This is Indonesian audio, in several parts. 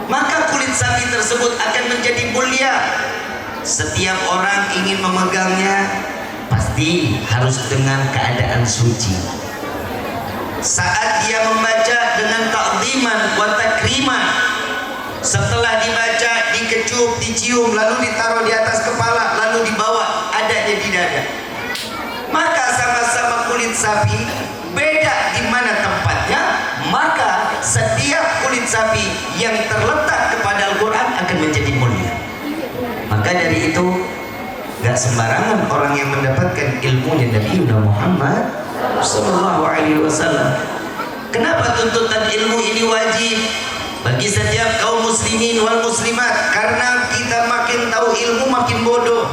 maka kulit sapi tersebut akan menjadi mulia. Setiap orang ingin memegangnya pasti harus dengan keadaan suci. Saat dia membaca dengan ta'ziman wa takriman, setelah dibaca, dikecup, dicium, lalu ditaruh di atas kepala, lalu dibawa adanya di dada, maka sama-sama kulit sapi, beda di mana tempatnya, maka setiap kulit sapi yang terletak kepada Al-Quran akan menjadi mulia. Maka dari itu gak sembarangan orang yang mendapatkan ilmunya Nabi Muhammad Sallallahu Alaihi Wasallam. Kenapa tuntutan ilmu ini wajib bagi setiap kaum muslimin wal muslimat? Karena kita makin tahu ilmu makin bodoh.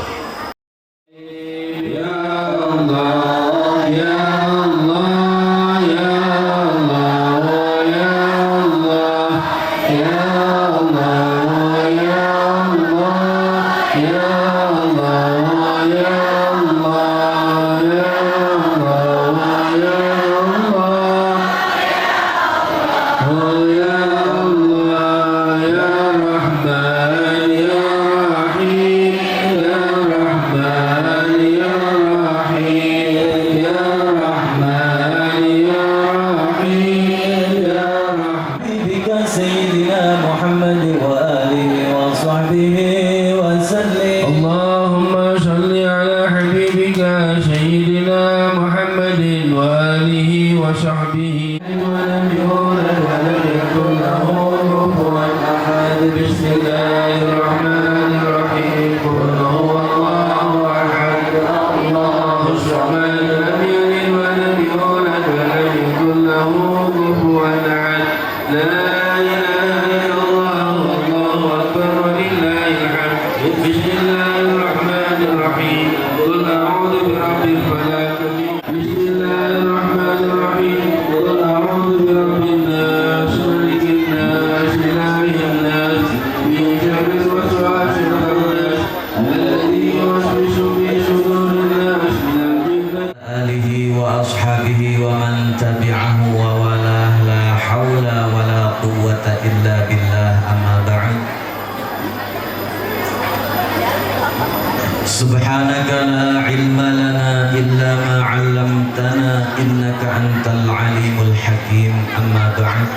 Subhanaka la ilma lana illa ma 'allamtana innaka antal alimul hakim. Amma ba'd.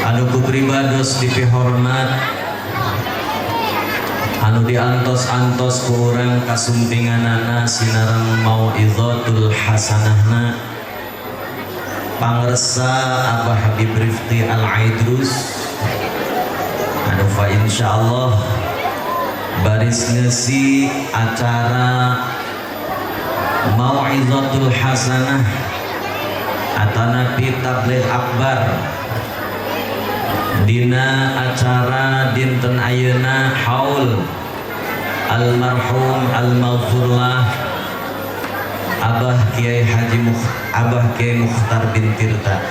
Anu kupribados dipihormat, anu diantos-antos ku urang kasumpinganana sinareng mau'izatul hasanahna pangresa Abah Habib Rifqi Al-Aidrus. Anu fa insyaallah baris ngeusi acara mau'izatul hasanah atanapi tabligh akbar dina acara dinten ayeuna haul almarhum almaghfurlah Abah Kiai Mukhtar bin Tirta.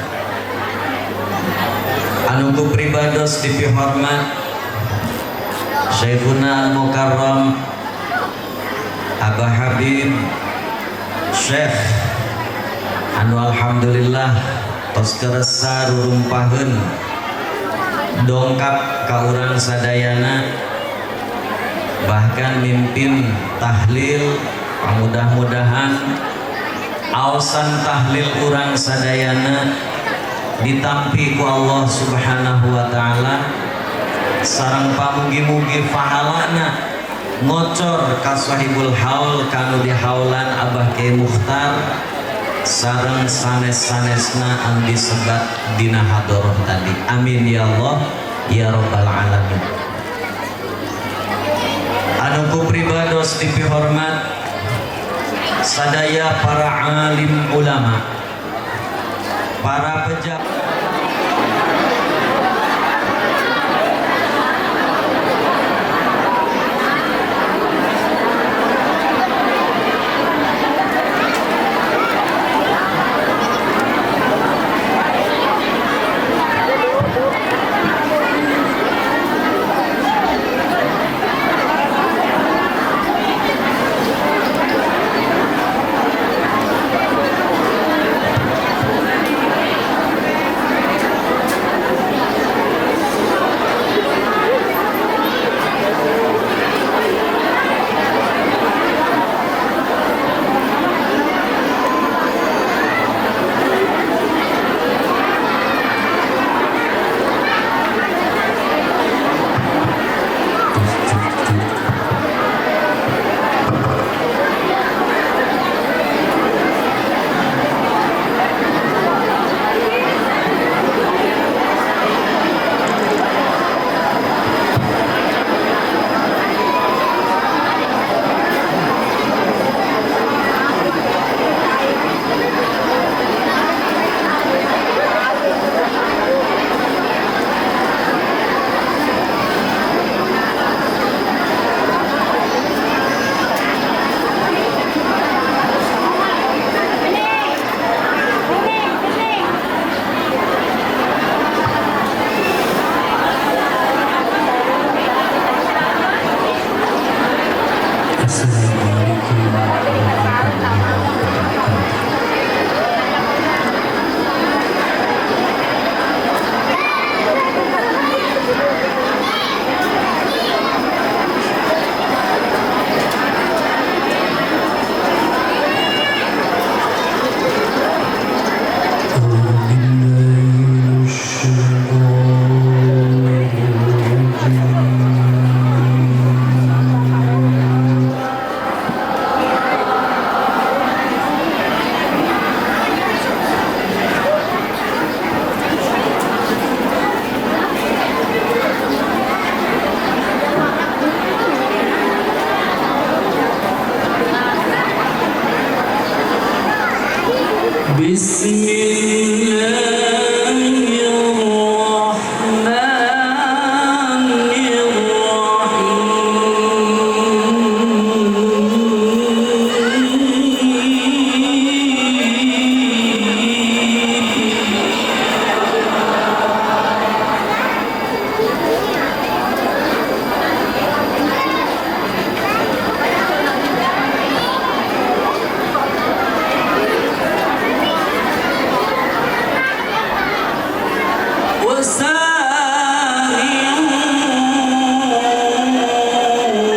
Anu ku pribados dipihormat Syekhuna Al-Mukarram Abah Habib Syekh anu alhamdulillah tos keresa rurumpaheun dongkap ka urang sadayana, bahkan mimpin tahlil. Mudah-mudahan aosan tahlil urang sadayana ditampi ku Allah Subhanahu wa ta'ala, sareng pamugi-mugi pahalana ngocor ka sahibul haul kanu dihaulan Abah Kiai Mukhtar sareng sanes-sanesna anu disebat dina hadoroh tadi. Amin ya Allah ya rabbal alamin. Anu ku pribados dipihormat sadaya para alim ulama, para pejabat.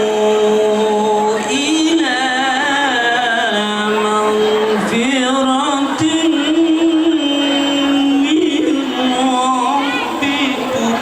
وسارعوا إلى مغفرة من ربكم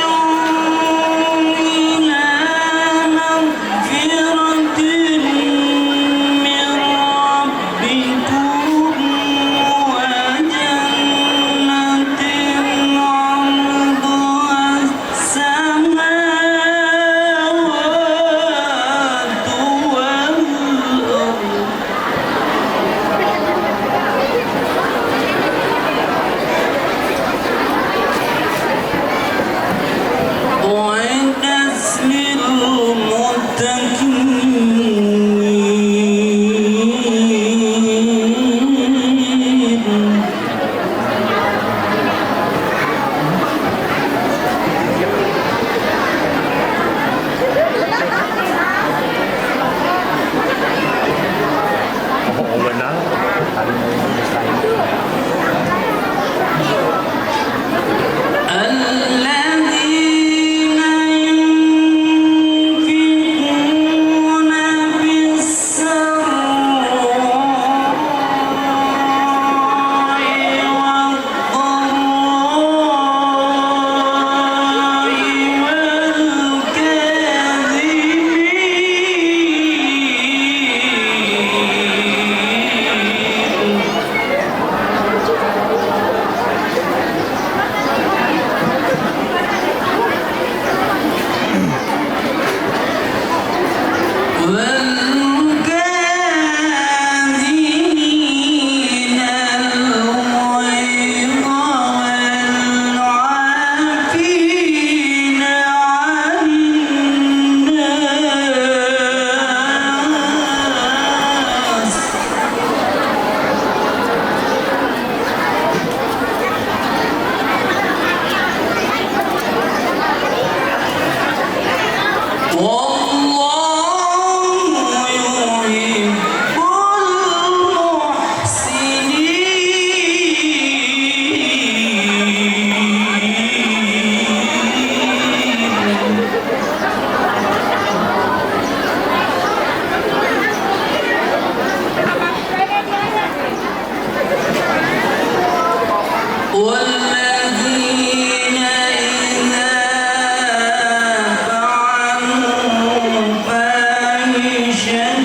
سارعوا إلى مغفرة من ربكم وجنة عرضها السماوات والأرض أعدت للمتقين الذين ينفقون بالسراء والضراء والكاظمين الغيظ والعافين عن الناس والله يحب المحسنين والذين إذا فعلوا فاحشة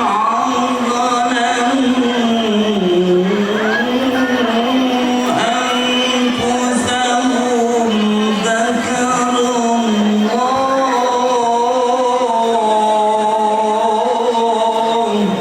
أو ظلموا أنفسهم ذكروا الله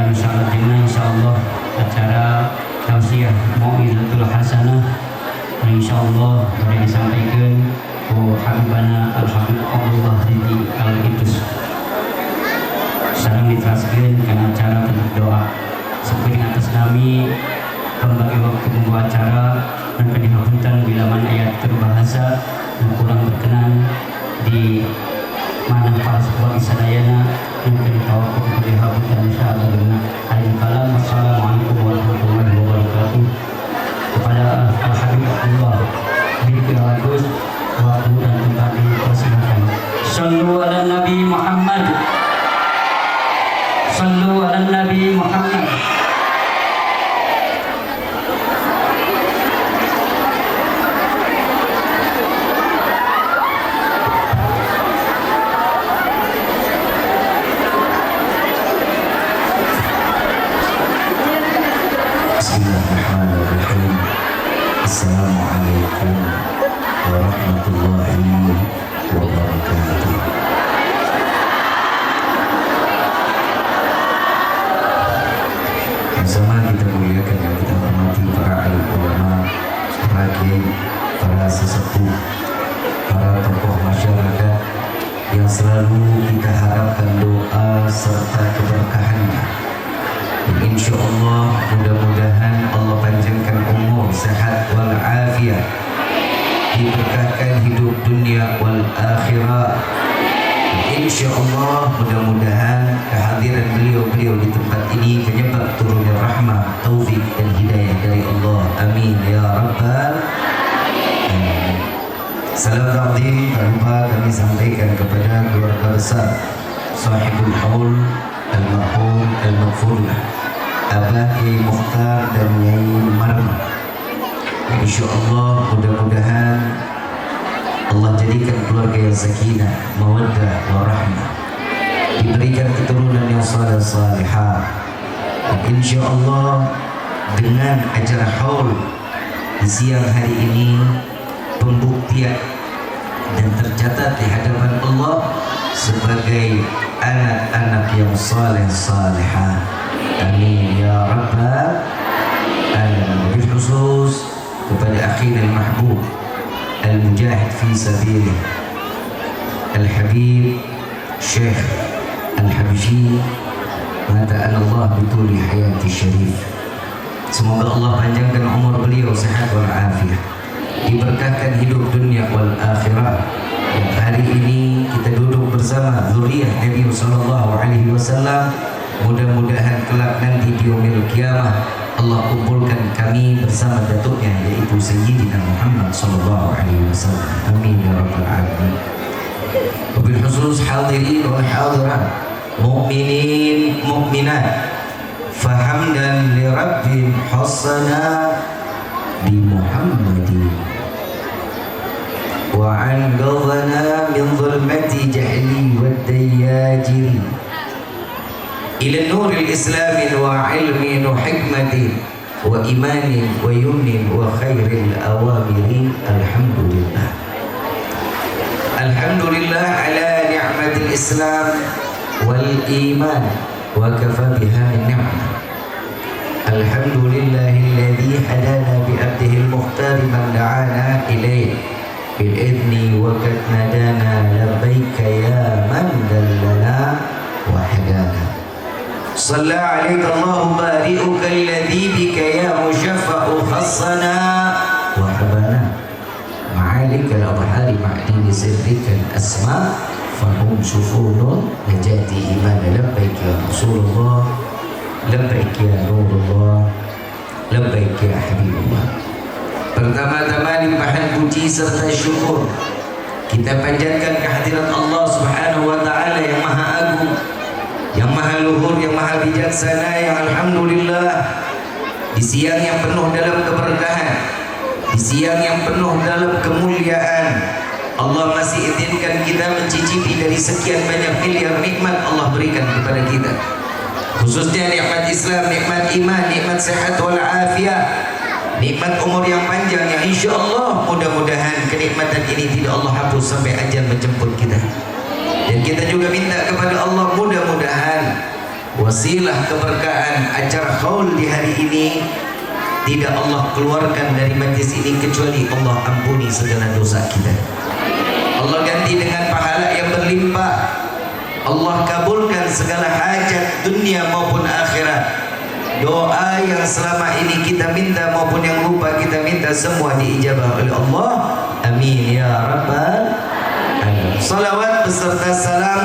dan salat jenah insyaallah acara tausiah mau'izatul hasanah insyaallah boleh disampaikan ku habibana al-habib Abdullah Ridi al-Idus sareng diteraskeun kana acara bentuk doa saking atas nami pembagi waktu membuat acara dan kedihapunten bila mana ayat terbahasa dan kurang berkenan di mana para sebuah sadayana yang keditawakuk kedihapunten insyaallah dengan akhir kalam. Wassalamualaikum warahmatullahi wabarakatuh. Kepada Al-Habib Abdullah bin Al-Idus waktu dan tempat dipersilakan. Sallu ala Nabi Muhammad. Sallu ala Nabi Muhammad. Bismillahirrahmanirrahim. Assalamualaikum warahmatullahi wabarakatuh. Bersama kita muliakan yang kita hormati para alim ulama, para kiai, para sesepuh, para tokoh masyarakat yang selalu kita harapkan doa serta keberkahannya. Insya Allah mudah-mudahan Allah panjangkan umur, sehat wal afiat, diberkahkan hidup dunia wal akhirah. Insya Allah mudah-mudahan kehadiran beliau-beliau di tempat ini penyebab turunnya rahmah, taufik dan hidayah dari Allah. Amin ya rabbal alamin. Salam ta'zim tak lupa kami sampaikan kepada keluarga besar sahibul haul al-marhum al-maghfurlah Abah Kiai Mukhtar dan Nyai Marma. InsyaAllah mudah-mudahan Allah jadikan keluarga yang sakinah, mawaddah, warahmah, diberikan keturunan yang salih-salihah. InsyaAllah dengan acara haul di siang hari ini pembuktian dan tercatat di hadapan Allah sebagai anak-anak yang salih-salihah. Amin ya rabbal alamin. Wabil khusus kepada akhina al-mahbub al-mujahid fi sabilih al-habib Syekh al-Habsyi, mengatakan Allah bituli hayati syarif. Semoga Allah panjangkan umur beliau, sehat wal afiat, diberkahkan hidup dunia wal akhirah. Dan hari ini kita duduk bersama zuriyah Nabi sallallahu alaihi wasallam. Mudah-mudahan kelak nanti di yaumil qiyamah Allah kumpulkan kami bersama datuknya, yaitu Sayyidina Muhammad sallallahu alaihi wasallam. Amin ya rabbal alamin. Wabil khusus hadirin wal hadirat, mu'minin mu'minat, fahamdan li rabbin hasana bi Muhammadin wa an qadhana min zulmati jahli wad dayajiri ila nuril islamin wa ilmin wa hikmatin wa imanin wa yumnin wa khairil awamirin. Alhamdulillah. Alhamdulillah ala ni'matil islam wal iman wa kafa biha min ni'mah. Alhamdulillahilladzi hadana bi abdihil mukhtar man da'ana ilayhi bil idni wa qad nadana labbaika ya man dallana wa hadana. صلى عليك الله بارئك الذي بك يا مشفع خصنا وحبنا معالك الأبحار معدن سرك الأسماء فهم شفون نجاة إيمان. لبيك يا رسول الله، لبيك يا نور الله، لبيك يا حبيب الله. Pertama-tama limpahan puji serta syukur kita panjatkan kehadirat Allah Subhanahu wa taala yang Maha Agung, yang maha luhur, yang maha bijaksana, yang alhamdulillah di siang yang penuh dalam keberkahan, di siang yang penuh dalam kemuliaan, Allah masih izinkan kita mencicipi dari sekian banyak miliar nikmat Allah berikan kepada kita, khususnya nikmat Islam, nikmat iman, nikmat sehat wal afiat, nikmat umur yang panjang yang insya Allah mudah-mudahan kenikmatan ini tidak Allah hapus sampai ajal menjemput kita. Dan kita juga minta kepada Allah mudah-mudahan wasilah keberkahan acara haul di hari ini tidak Allah keluarkan dari majlis ini kecuali Allah ampuni segala dosa kita. Allah ganti dengan pahala yang berlimpah. Allah kabulkan segala hajat dunia maupun akhirat. Doa yang selama ini kita minta maupun yang lupa kita minta semua diijabah oleh Allah. Amin ya rabbal alamin. Salawat beserta salam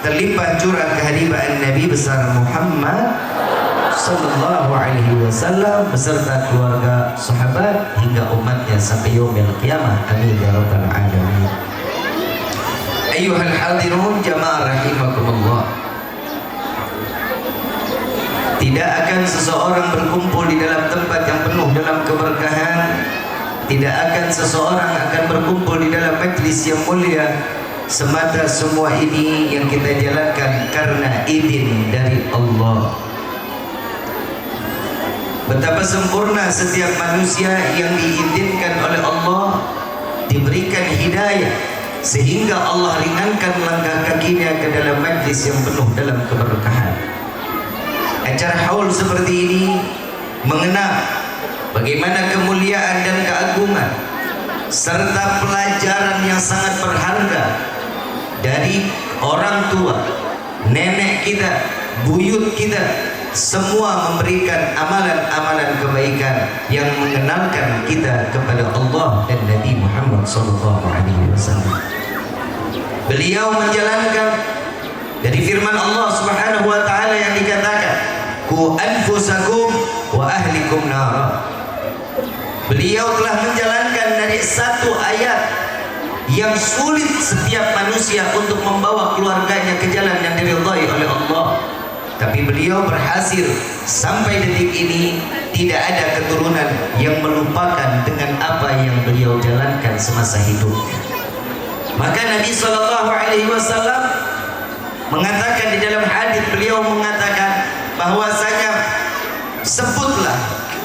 terlimpah curah kehadiran Nabi besar Muhammad sallallahu alaihi wasallam beserta keluarga, sahabat hingga umatnya sampai yaumil qiyamah. Amin ya rabbal alamin. Ayyuhal hadirun jamaah rahimakumullah. Tidak akan seseorang berkumpul di dalam tempat yang penuh dalam keberkahan. Tidak akan seseorang akan berkumpul di dalam majlis yang mulia semata semua ini yang kita jalankan karena izin dari Allah. Betapa sempurna setiap manusia yang diizinkan oleh Allah diberikan hidayah sehingga Allah ringankan langkah kakinya ke dalam majlis yang penuh dalam keberkahan. Acara haul seperti ini mengenang bagaimana kemuliaan dan keagungan serta pelajaran yang sangat berharga dari orang tua, nenek kita, buyut kita, semua memberikan amalan-amalan kebaikan yang mengenalkan kita kepada Allah dan Nabi Muhammad SAW. Beliau menjalankan dari firman Allah Subhanahu wa taala yang dikatakan ku anfusakum wa ahlikum nara. Beliau telah menjalankan dari satu ayat yang sulit setiap manusia untuk membawa keluarganya ke jalan yang diridhai oleh Allah, tapi beliau berhasil sampai detik ini tidak ada keturunan yang melupakan dengan apa yang beliau jalankan semasa hidupnya. Maka Nabi SAW mengatakan di dalam hadis, beliau mengatakan bahwasanya sebutlah,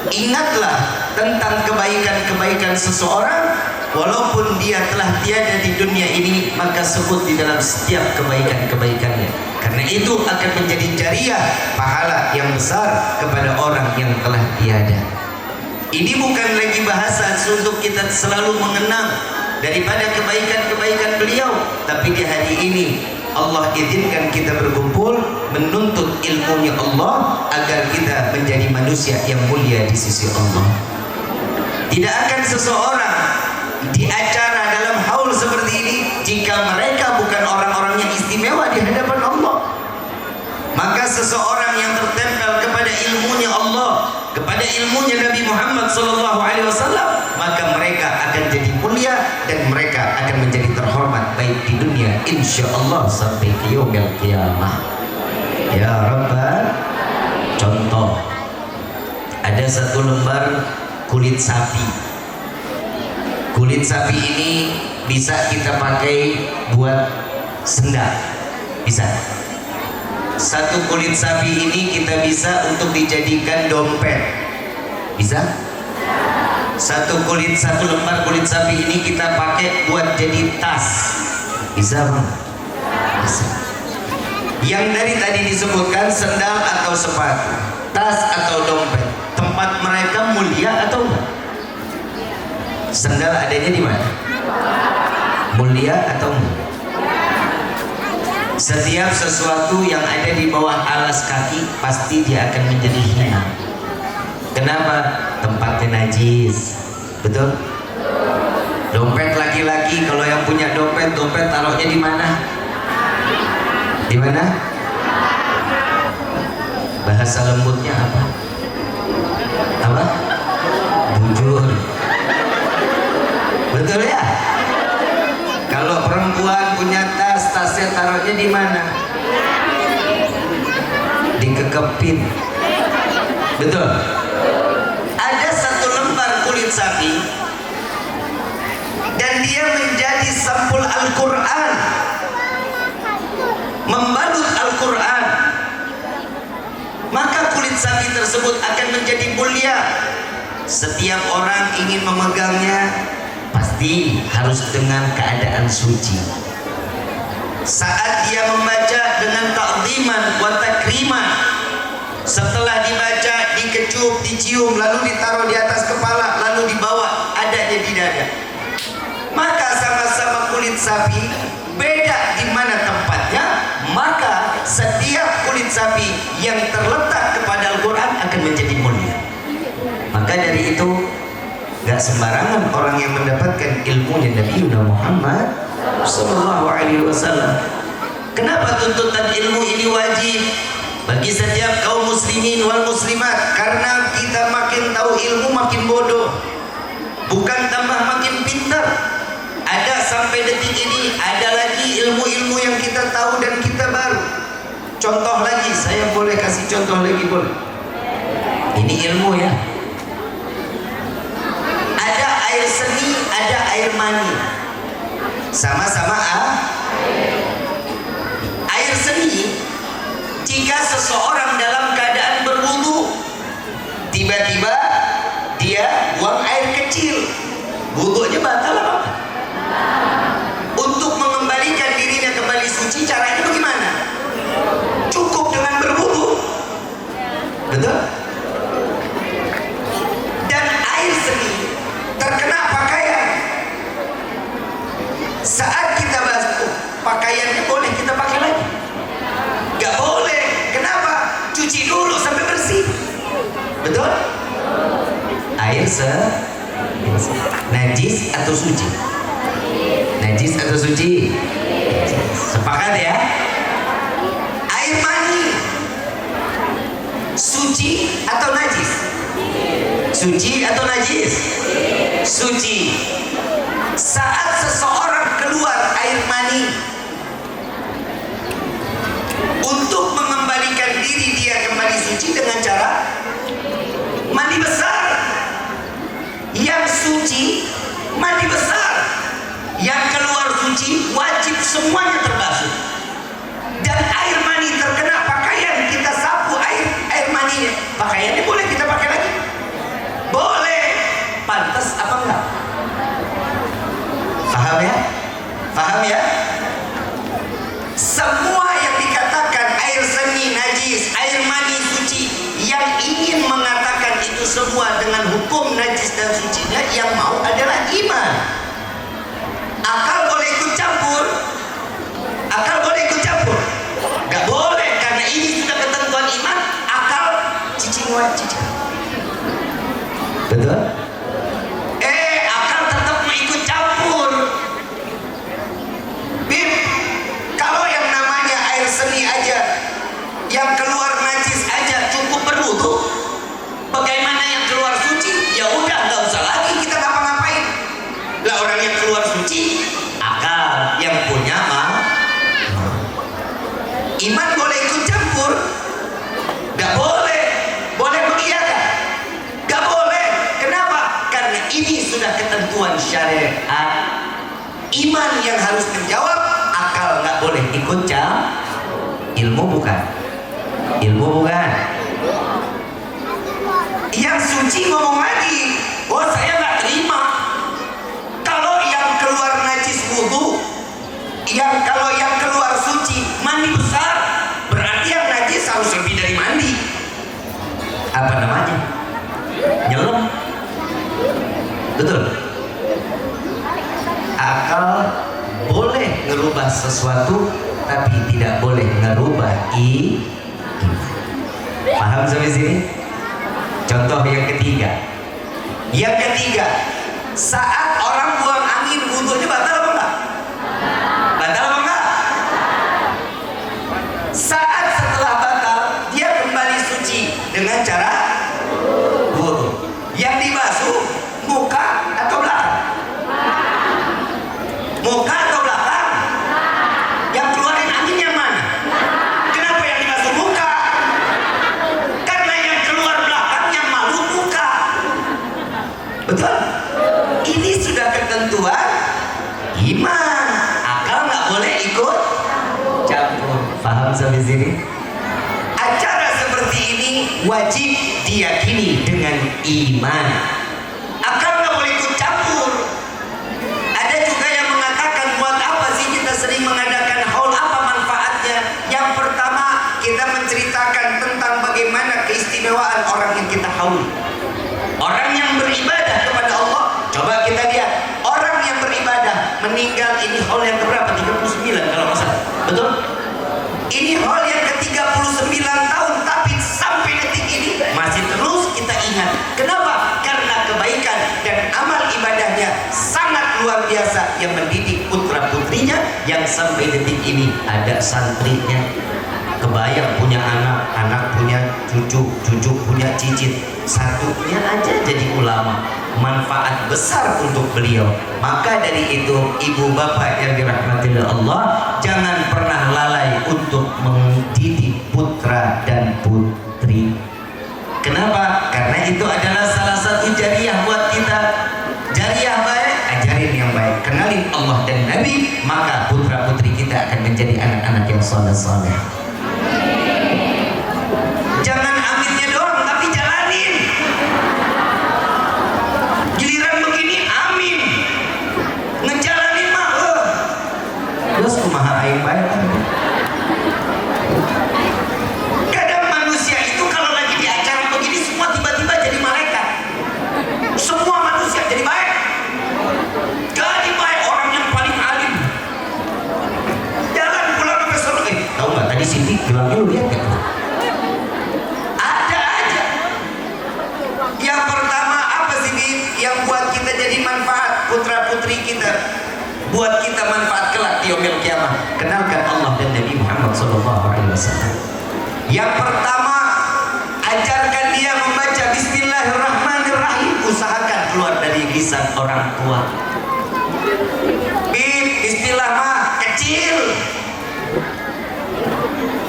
ingatlah tentang kebaikan-kebaikan seseorang walaupun dia telah tiada di dunia ini, maka sebut di dalam setiap kebaikan-kebaikannya, karena itu akan menjadi jariah pahala yang besar kepada orang yang telah tiada. Ini bukan lagi bahasa untuk kita selalu mengenang daripada kebaikan-kebaikan beliau, tapi di hari ini Allah izinkan kita berkumpul menuntut ilmunya Allah agar kita menjadi manusia yang mulia di sisi Allah. Tidak akan seseorang di acara dalam haul seperti ini jika mereka bukan orang-orang yang istimewa di hadapan Allah. Maka seseorang yang tertempel kepada ilmunya Allah, kepada ilmunya Nabi Muhammad SAW, maka mereka akan jadi mulia dan mereka akan menjadi terhormat baik di dunia insyaallah sampai ke yaumil qiyamah. Ya Rabbal. Contoh, ada satu lembar kulit sapi. Kulit sapi ini bisa kita pakai buat sendal, bisa. Satu kulit sapi ini kita bisa untuk dijadikan dompet, bisa. Satu lembar kulit sapi ini kita pakai buat jadi tas, bisa bang? Bisa. Yang dari tadi disebutkan sendal atau sepatu, tas atau dompet, tempat mereka mulia atau enggak? Sendal adanya di mana? Mulia atau enggak? Setiap sesuatu yang ada di bawah alas kaki pasti dia akan menjadi hina. Kenapa? Tempatnya najis. Betul? Dompet laki-laki, kalau yang punya dompet taruhnya di mana? Di mana? Bahasa lembutnya apa? Apa? Bujur. Betul ya? Kalau perempuan punya tas, tasnya taruhnya di mana? Dikekepin. Betul? Ada satu lembar kulit sapi dan dia menjadi sampul Al-Quran, membalut Al-Quran, maka kulit sapi tersebut akan menjadi mulia. Setiap orang ingin memegangnya pasti harus dengan keadaan suci. saat dia membaca dengan ta'ziman wa takriman, setelah dibaca dikecup, dicium, lalu ditaruh di atas kepala, lalu dibawa adanya di dada. Maka sama-sama kulit sapi, beda di mana tempatnya, maka setiap kulit sapi yang terletak kepada Al-Quran akan menjadi mulia. Maka dari itu gak sembarangan orang yang mendapatkan ilmunya Nabi Muhammad Sallallahu Alaihi Wasallam. Kenapa tuntutan ilmu ini wajib bagi setiap kaum muslimin wal muslimat? Karena kita makin tahu ilmu makin bodoh, bukan tambah makin pintar. Ada sampai detik ini ada lagi ilmu-ilmu yang kita tahu dan kita baru. Contoh lagi, saya boleh kasih contoh lagi boleh? Ini ilmu ya. Ada air seni, ada air mani. Sama-sama air seni. Jika seseorang dalam keadaan berwudu, tiba-tiba dia buang air kecil, wudunya batal apa? Untuk mengembalikan dirinya kembali suci, caranya bagaimana? Cukup dengan berwudu, betul? Dan air seni terkena pakaian. Saat kita basuh, pakaiannya boleh kita pakai lagi? Gak boleh. Kenapa? Cuci dulu sampai bersih, betul? Air najis atau suci? Najis atau suci? Sepakat ya? Air mani suci atau najis? Suci atau najis? Suci. Saat seseorang keluar air mani, untuk mengembalikan diri dia kembali suci dengan cara mandi besar. Yang suci mandi besar, yang keluar suci wajib semuanya terbasuh. Dan air mani terkena pakaian, kita sapu air maninya, pakaiannya boleh kita pakai lagi? Boleh. Pantas apa enggak? Paham ya? Paham ya? Semua yang dikatakan air seni najis, air mani suci, yang ingin mengatakan itu semua dengan hukum najis dan sucinya, yang mau adalah iman. Akal boleh ikut campur? Akal boleh ikut campur? Gak boleh, karena ini sudah ketentuan iman. Akal cicing wajib. Betul? Akal tetap mau ikut campur. Bim, kalau yang namanya air seni aja, yang keluar najis aja cukup berwudu, bagaimana yang keluar suci? Ya udah, nggak usah lagi kita ngapa-ngapain. Lah orang yang keluar suci, akal yang punya mah. Iman boleh ikut campur? Gak boleh. Boleh mengiyakan? Gak boleh. Kenapa? Karena ini sudah ketentuan syariat. Iman yang harus menjawab, akal gak boleh ikut campur. Ilmu bukan. Ilmu bukan. Yang suci ngomong lagi, oh saya gak terima kalau yang keluar najis wudu, kalau yang keluar suci mandi besar, berarti yang najis harus lebih dari mandi. Apa namanya? Nyelam. Betul. Akal boleh ngerubah sesuatu, tapi tidak boleh ngerubah iman. Paham sampai sini? Contoh yang ketiga. Yang ketiga, saat orang buang angin, wudunya batal apa enggak? Batal apa enggak? Saat setelah batal, dia kembali suci dengan cara wudu. Yang dibasuh muka atau belakang? Muka atau belakang? Yang keluarin angin yang mana? Kenapa yang dibasuh muka? Karena yang keluar belakang yang malu muka. Betul? Ini sudah ketentuan iman. Akal nggak boleh ikut campur. Paham sampai sini? Acara seperti ini wajib diyakini dengan iman. Akal nggak boleh ikut campur. Ada juga yang mengatakan, buat apa sih kita sering mengadakan haul ketakwaan orang yang kita hauli. Orang yang beribadah kepada Allah, coba kita lihat orang yang beribadah meninggal, ini haul yang keberapa? 39 kalau nggak salah, betul? Ini haul yang ke-39 tahun, tapi sampai detik ini masih terus kita ingat. Kenapa? Karena kebaikan dan amal ibadahnya sangat luar biasa yang mendidik putra putrinya yang sampai detik ini ada santrinya. Kebayang punya anak, anak punya cucu, cucu punya cicit, satunya aja jadi ulama. Manfaat besar untuk beliau. Maka dari itu, ibu bapak yang dirahmati oleh Allah, jangan pernah lalai untuk mendidik putra dan putri. Kenapa? Karena itu adalah salah satu jariah buat kita. Jariah baik, ajarin yang baik, kenalin Allah dan Nabi, maka putra putri kita akan menjadi anak-anak yang saleh-saleh. Jangan aminnya doang, tapi jalanin. Giliran begini amin, ngejalanin mah terus kumaha aing bae. Kadang manusia itu kalau lagi di acara begini semua tiba-tiba jadi malaikat. Semua manusia jadi baik. Jadi baik, orang yang paling alim. Jalan pulang ke surga. Tahu nggak tadi Siti bilangnya lu lihat gak? Ada aja. Yang pertama apa sih yang buat kita jadi manfaat putra putri kita, buat kita manfaat kelak di yaumil kiamah? Kenalkan Allah dan Nabi Muhammad SAW. Yang pertama, ajarkan dia membaca Bismillahirrahmanirrahim. Usahakan keluar dari lisan orang tua. Bismillah mah kecil.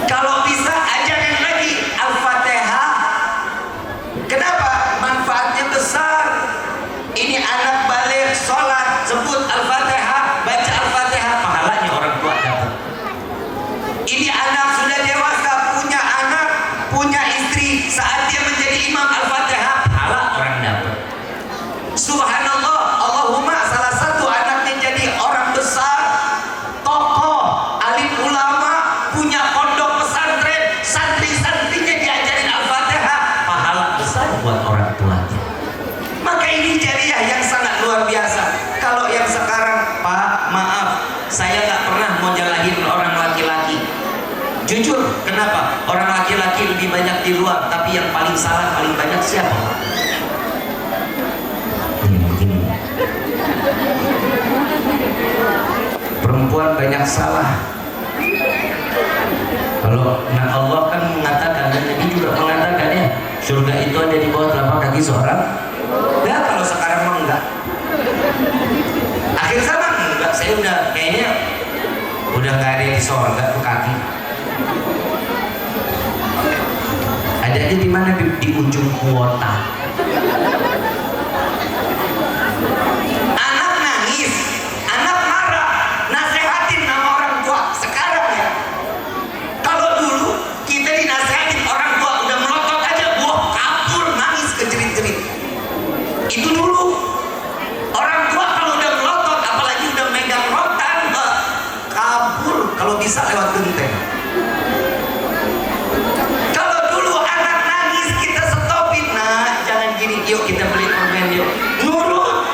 Kalau bisa ajarkan lagi Al-Fatihah. Kenapa? Manfaatnya besar. Ini anak balik sholat sebut Al-Fatihah, baca Al-Fatihah, pahalanya orang tua dapat. Ini anak sudah dewasa, punya anak, punya istri, saat dia menjadi imam Al-Fatihah, pahala orang dapat. Subhanallah, Allahumma salah satu anaknya jadi orang besar, tokoh, alim ulama, punya pondok pesantren, santri-santrinya diajarin Al-Fatihah, pahala besar buat orang tuanya. Maka ini jariah yang sangat luar biasa. Kalau yang sekarang, Pak, maaf, saya nggak pernah mau jalahin orang laki-laki. Jujur, kenapa? Orang laki-laki lebih banyak di luar, tapi yang paling salah paling banyak siapa? Begini. Perempuan banyak salah. Kalau Allah kan mengatakan, dan Nabi juga mengatakan ya, surga itu ada di bawah telapak kaki seorang. Ya kalau sekarang mah enggak. Akhir zaman enggak, saya udah kayaknya udah nggak ada di surga tuh kaki. Adanya di mana? Di ujung kuota. Anak nangis, anak marah, nasehatin sama orang tua. Sekarang ya, kalau dulu kita dinasehatin orang tua udah melotot aja, buah kabur nangis kejerit-jerit. Itu dulu. Orang tua kalau udah melotot, apalagi udah megang rotan, kabur kalau bisa lewat genteng. Kalau dulu anak nangis kita stopin, nah jangan gini, yuk kita beli permen yuk. Nurut.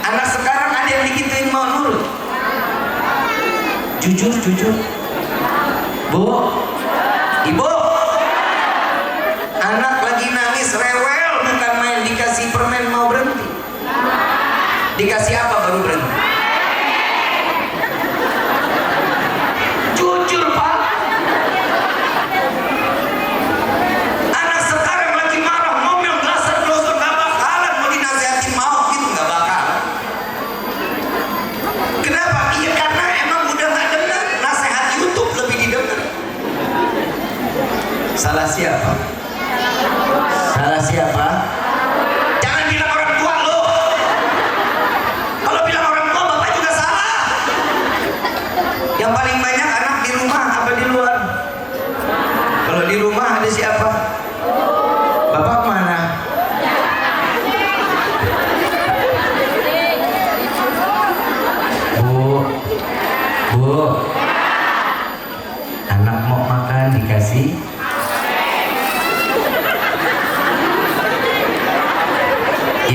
Anak sekarang ada yang digituin mau nurut. Jujur. Bu, ibu, anak lagi nangis rewel, bukan main dikasih permen mau berhenti. Dikasih apa baru berhenti? Jujur Pak. Anak sekarang lagi marah, ngomel, gelasan-gelasan, gak bakalan mau dinasihatin mau gitu, gak bakalan. Kenapa? Iya karena emang udah gak dengar. Nasihat YouTube lebih didengar. Salah siapa? Salah siapa? Jangan bilang orang tua lo. Kalau bilang orang tua bapak juga salah. Yang paling banyak anak di rumah apa di luar? Kalau di rumah ada siapa? Bapak mana? Bu, anak mau makan dikasih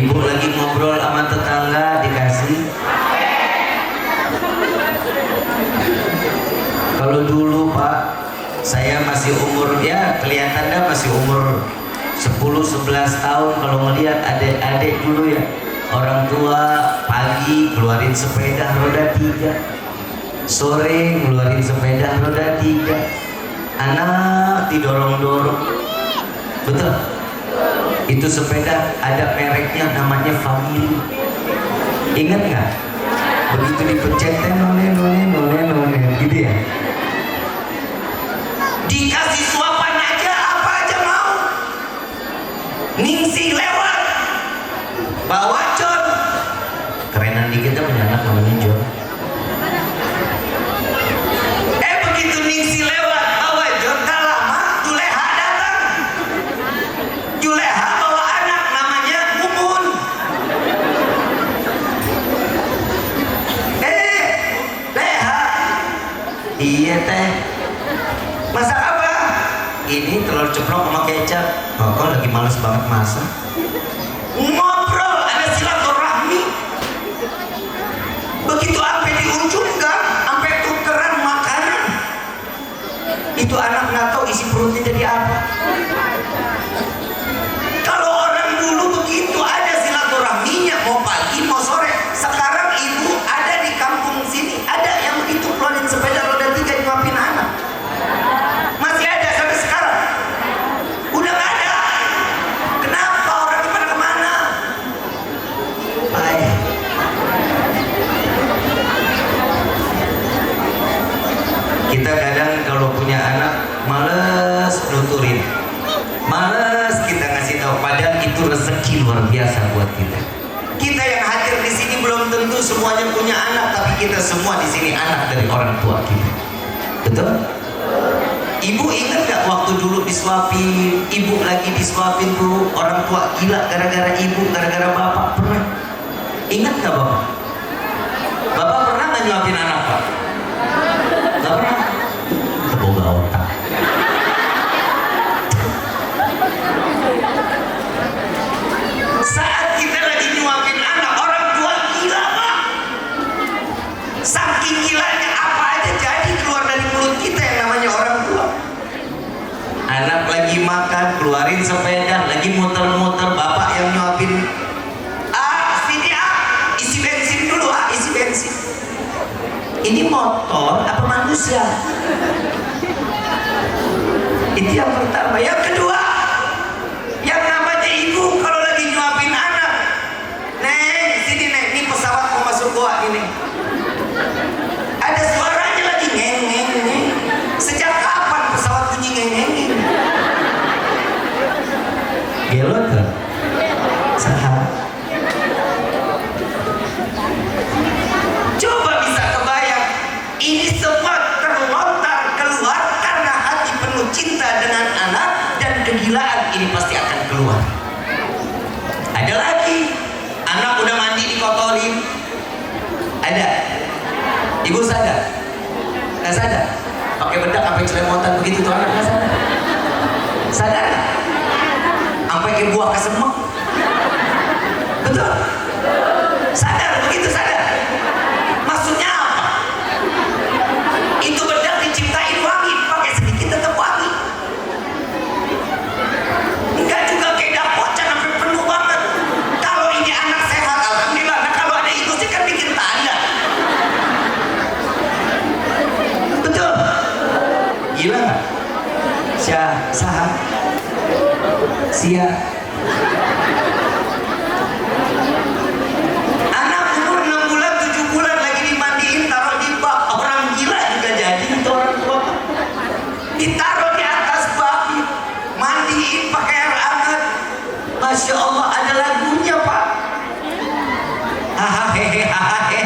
Ibu lagi ngobrol sama tetangga dikasih. Kalau dulu Pak, saya masih umur, ya kelihatannya masih umur 10-11 tahun. Kalau ngelihat adik-adik dulu ya, orang tua pagi keluarin sepeda roda 3, sore keluarin sepeda roda 3, anak didorong-dorong. Betul? Itu sepeda ada mereknya, namanya Family. Ingat nggak? Begitu dipencetnya none gitu ya. Dikasih suapan aja apa aja mau. Ningsi lewat, bawa John. Kerenan dikit punya anak namanya John. Begitu Ningsi lewat, bawa John, tak lama Juleha datang. Juleha bawa anak namanya Mumun. Leha. Iya teh. Masak apa? Ini telur ceplok sama kecap. Oh, kok lagi males banget masak? Ngobrol, ada silaturahmi. Begitu sampai di ujung gang, sampai tukeran makanan. Itu anak nggak tahu isi perutnya jadi apa. Kalau orang dulu begitu ada silaturahminya, mau pagi mau sore. Sekarang ibu ada di kampung sini, ada yang begitu keluarin sepeda roda 3 nyuapin anak. Masih ada sampai sekarang. Udah nggak ada. Kenapa orang pada kemana? Baik. Kita kadang kalau punya anak males nuturin, males kita ngasih tahu. Padahal itu rezeki luar biasa buat kita. Kita yang hadir di sini belum tentu semuanya punya anak, tapi kita semua di sini anak dari orang tua kita. Betul? Ibu ingat gak waktu dulu disuapin, ibu lagi disuapin dulu, orang tua gila gara-gara ibu, gara-gara bapak? Pernah? Ingat gak bapak? Bapak pernah gak nyuapin anak Pak? Gak pernah? Boga otak. Saat kita lagi nyuapin anak, orang tua gila Pak. Saking gilanya apa aja jadi keluar dari mulut kita yang namanya orang tua. Anak lagi makan, keluarin sepeda, lagi muter-muter, bapak yang nyuapin. Sini isi bensin dulu isi bensin. Ini motor apa manusia? Itu yang pertama. Yang kedua, yang namanya ibu kalau lagi nyuapin anak, Neng, sini Neng, ini pesawat mau masuk goa ini. Ada suaranya lagi ngeng ngeng ngeng. Sejak kapan pesawat bunyi ngeng ngeng ngeng? Gelot kan? Saha? Coba bisa kebayang, ini semua terlontar keluar karena hati penuh cinta dengan anak dan kegilaan ini pasti akan keluar. Ada lagi, anak udah mandi dikotorin. Ada. Ibu sadar? Nggak sadar? Pakai bedak sampai celemotan begitu tuh anak nggak sadar? Sadar? Sampai ke buah kesemek? Betul? Sadar? Begitu sadar? Maksudnya apa? Itu bedak diciptain wangi, pakai sedikit tetap wangi. Enggak juga kayak dapocan sampai penuh banget. Kalau ini anak sehat, alhamdulillah. Nah kalau ada itu sih kan bikin tanda. Betul? Gila nggak? Saha? Sia? Anak umur 6 bulan, 7 bulan lagi dimandiin, taruh di bak. Orang gila juga jadi itu orang tua. Ditaruh di atas bak, mandiin pakai air hangat. Masya Allah, ada lagunya Pak. Hahaha, hahaha.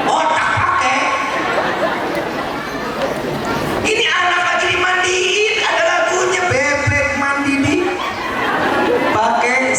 Otak pakai. Ini anak lagi dimandiin, ada lagunya, bebek mandi di pakai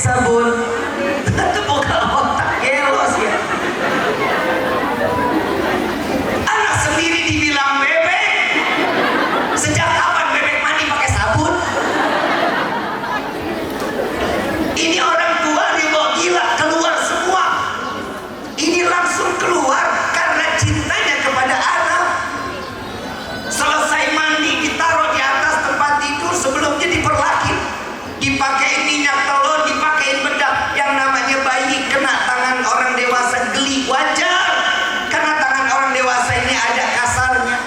dipakai minyak telur, dipakai bedak. Yang namanya bayi kena tangan orang dewasa geli, wajar. Karena tangan orang dewasa ini ada kasarnya.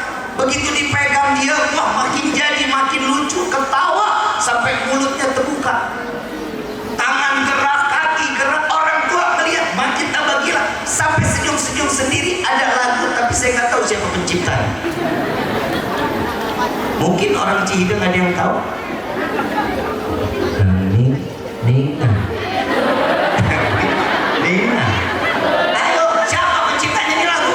Begitu dipegang dia, wah makin jadi makin lucu, ketawa sampai mulutnya terbuka. Tangan gerak, kaki gerak, orang tua melihat makin tambah gila, sampai senyum-senyum sendiri. Ada lagu tapi saya nggak tahu siapa penciptanya. Mungkin orang Cihideng ada yang tahu. Nina. Ayo, siapa penciptanya ini lagu?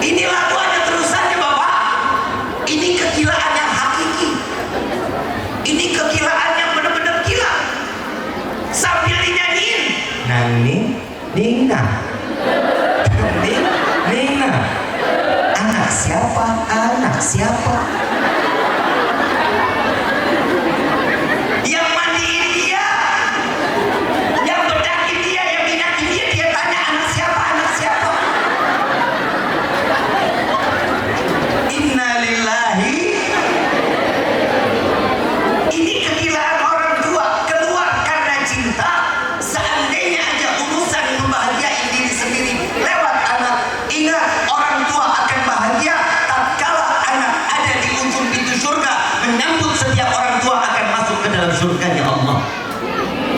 Ini lagu ada terusannya Bapak. Ini kegilaan yang hakiki. Ini kegilaan yang benar-benar gila. Sambil dinyanyiin. Nina. Anak siapa? Yang mandiin dia, yang bedakin dia, yang minyakin dia, dia tanya anak siapa? Inna lillahi. Ini kegilaan orang tua, keluar karena cinta. Seandainya aja urusan membahagiain diri sendiri lewat anak, ingat orang tua akan bahagia tatkala anak ada di ujung pintu surga menyambut setiap orang tua akan masuk ke dalam surganya Allah.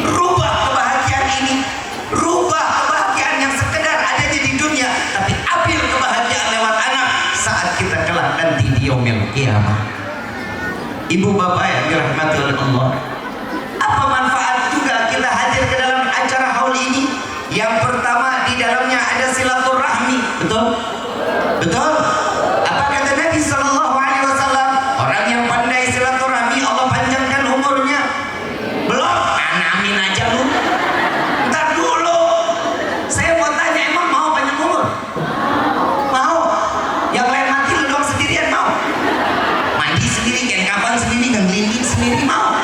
Rubah kebahagiaan ini, rubah kebahagiaan yang sekedar adanya di dunia, tapi ambil kebahagiaan lewat anak saat kita kelak nanti di yaumil qiyamah. Ibu bapak yang dirahmati oleh Allah, apa manfaat juga kita hadir ke dalam acara haul ini? Yang pertama, di dalamnya ada silaturahmi. Betul? Apa kata Nabi Sallallahu Alaihi Wasallam? Orang yang pandai silaturahmi Allah panjangkan umurnya. Belum? Amin aja lu. Ntar dulu. Saya mau tanya, emang mau panjang umur? Mau? Yang lain mati lu doang sendirian mau? Mandi sendiri, kain kapan sendiri, ngelinding sendiri mau?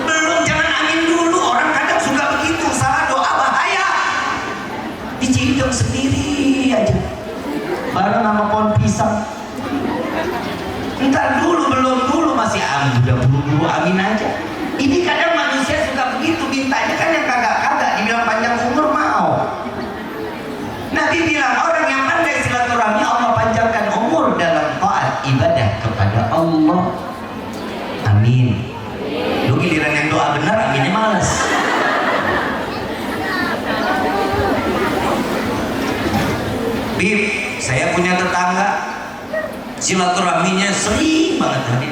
Belum, jangan amin dulu. Orang kadang suka begitu, salah doa bahaya. Diciduk sendiri aja. Bareng sama pohon pisang. Entar dulu, belum dulu, masih udah buru-buru amin aja. Ini kadang manusia suka begitu, mintanya kan yang kagak-kagak, dibilang panjang umur mau. Nabi bilang orang yang pandai silaturahmi Allah panjangkan umur dalam taat ibadah kepada Allah. Amin. Lu giliran yang doa benar, aminnya malas. Bib, saya punya tetangga silaturahminya sering banget tadi,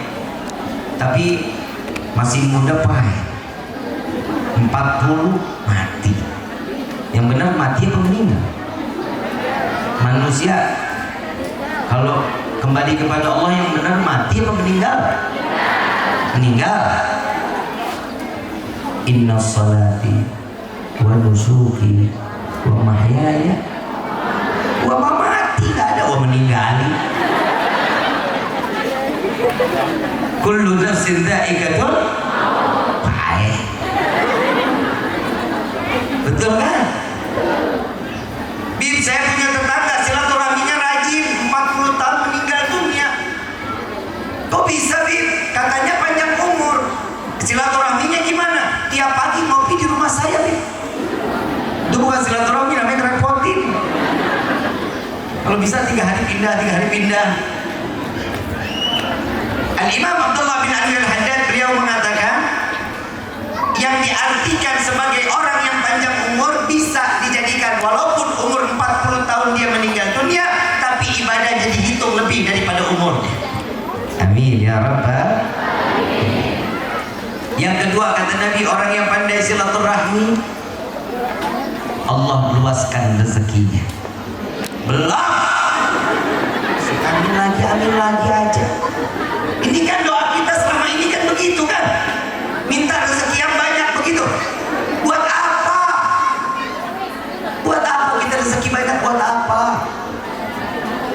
tapi masih muda Pak, 40 mati. Yang benar mati apa meninggal? Manusia kalau kembali kepada Allah yang benar mati apa meninggal? Meninggal. Inna salati wa nusuki wa mahyaya wa mamati, gak ada wa meninggali. Kullu nafsin dha'iqatul maut. Betul kan? Bib, saya punya tetangga silaturahminya rajin, 40 tahun meninggal dunia. Kok bisa Bib? Katanya panjang umur. Silaturahminya gimana? Tiap pagi ngopi di rumah saya Bib. Itu bukan silaturahmi, namanya ngerepotin. Kalau bisa 3 hari pindah. Al-Imam Abdullah bin Ali Al-Haddad beliau mengatakan, yang diartikan sebagai orang yang panjang umur bisa dijadikan walaupun umur 40 tahun dia meninggal dunia, tapi ibadahnya dihitung lebih daripada umurnya. Amin ya Rabbal. Yang kedua kata Nabi, orang yang pandai silaturahmi Allah luaskan rezekinya. Belum. Amin lagi aja. Ini kan doa kita selama ini kan begitu kan? Minta rezeki yang banyak begitu. Buat apa? Buat apa kita rezeki banyak? Buat apa?